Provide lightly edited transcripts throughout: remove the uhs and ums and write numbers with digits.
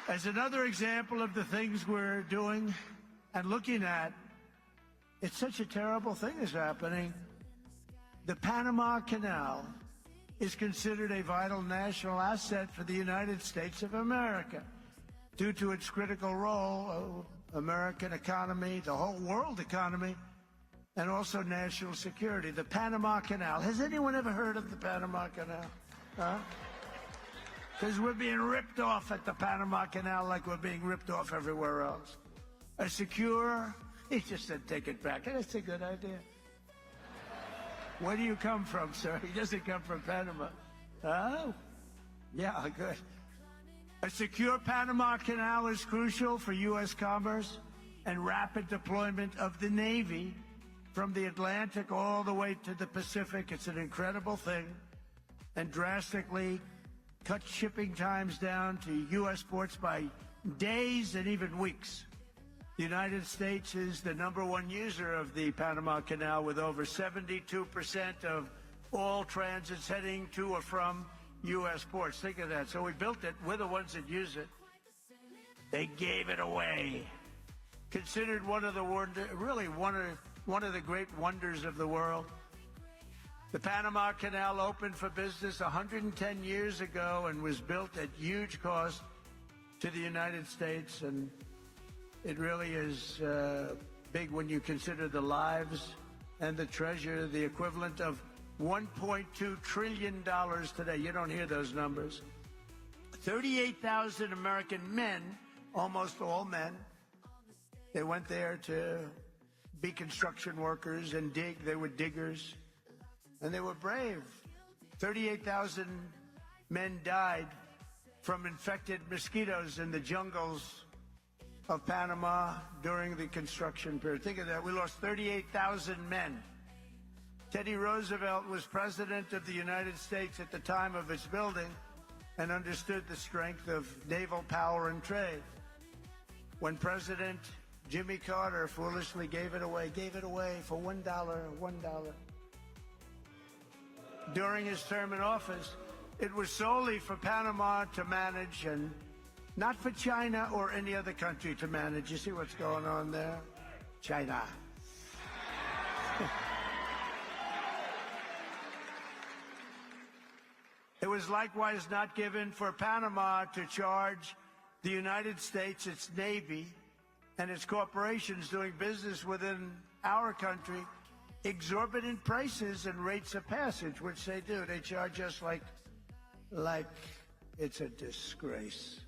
As another example of the things we're doing and looking at, it's such a terrible thing is happening. The Panama Canal is considered a vital national asset for the United States of America due to its critical role of American economy, the whole world economy, and also national security. The Panama Canal. Has anyone ever heard of the Panama Canal? Huh? Because we're being ripped off at the Panama Canal like we're being ripped off everywhere else. A secure, he just said take it back. That's a good idea. Where do you come from, sir? He doesn't come from Panama. Oh, yeah, good. A secure Panama Canal is crucial for U.S. commerce and rapid deployment of the Navy from the Atlantic all the way to the Pacific. It's an incredible thing, and drastically cut shipping times down to U.S. ports by days and even weeks. The United States is the #1 user of the Panama Canal, with over 72% of all transits heading to or from U.S. ports. Think of that. So we built it. We're the ones that use it. They gave it away. Considered one of the one of the great wonders of the world. The Panama Canal opened for business 110 years ago and was built at huge cost to the United States, and it really is big when you consider the lives and the treasure, the equivalent of $1.2 trillion today. You don't hear those numbers. 38,000 American men, almost all men, they went there to be construction workers and dig. They were diggers, and they were brave. 38,000 men died from infected mosquitoes in the jungles of Panama during the construction period. Think of that. We lost 38,000 men. Teddy Roosevelt was president of the United States at the time of its building and understood the strength of naval power and trade. When President Jimmy Carter foolishly gave it away for $1. During his term in office, it was solely for Panama to manage and not for China or any other country to manage. You see what's going on there? China. It was likewise not given for Panama to charge the United States, its Navy, and its corporations doing business within our country exorbitant prices and rates of passage, which they do. They charge us like it's a disgrace.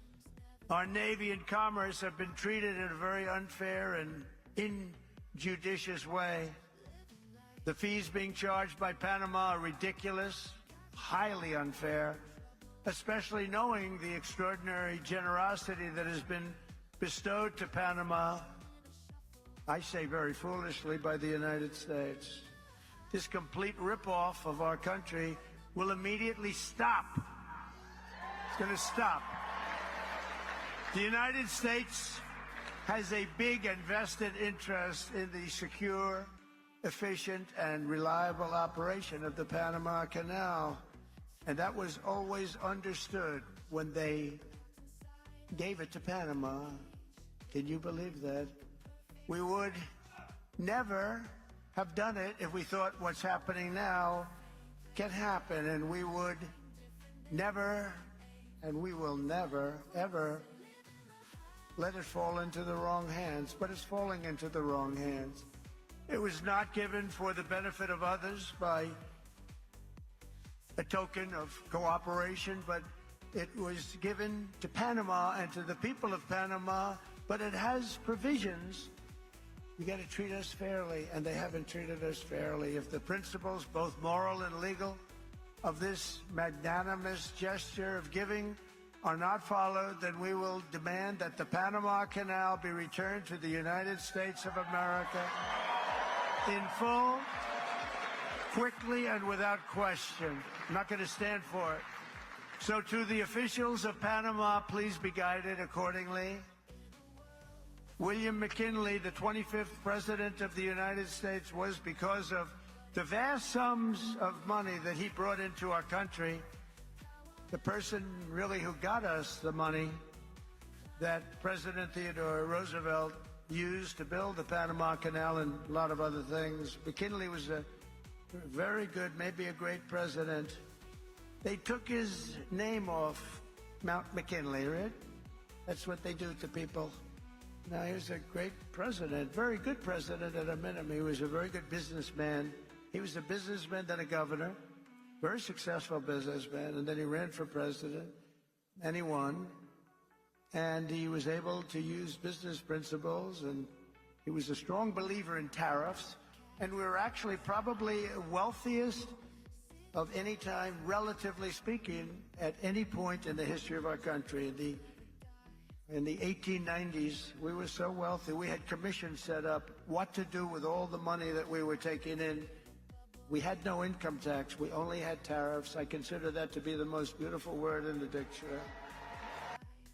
Our Navy and commerce have been treated in a very unfair and injudicious way. The fees being charged by Panama are ridiculous, highly unfair, especially knowing the extraordinary generosity that has been bestowed to Panama, I say very foolishly, by the United States. This complete ripoff of our country will immediately stop. It's going to stop. The United States has a big and vested interest in the secure, efficient, and reliable operation of the Panama Canal. And that was always understood when they gave it to Panama. Can you believe that? We would never have done it if we thought what's happening now can happen, and we would never, and we will never, ever let it fall into the wrong hands. But it's falling into the wrong hands. It was not given for the benefit of others by a token of cooperation, but it was given to Panama and to the people of Panama, but it has provisions. You got to treat us fairly, and they haven't treated us fairly. If the principles, both moral and legal, of this magnanimous gesture of giving are not followed, then we will demand that the Panama Canal be returned to the United States of America in full, quickly, and without question. I'm not going to stand for it. So to the officials of Panama, please be guided accordingly. William McKinley, the 25th President of the United States, was, because of the vast sums of money that he brought into our country, the person really who got us the money. that President Theodore Roosevelt used to build the Panama Canal and a lot of other things. McKinley was a very good, maybe a great president. They took his name off Mount McKinley, right? That's what they do to people. Now, he was a great president, very good president at a minimum. He was a very good businessman. He was a businessman, then a governor, very successful businessman, and then he ran for president, and he won. And he was able to use business principles, and he was a strong believer in tariffs. And we were actually probably wealthiest of any time, relatively speaking, at any point in the history of our country. In the 1890s, we were so wealthy, we had commissions set up what to do with all the money that we were taking in. We had no income tax. We only had tariffs. I consider that to be the most beautiful word in the dictionary.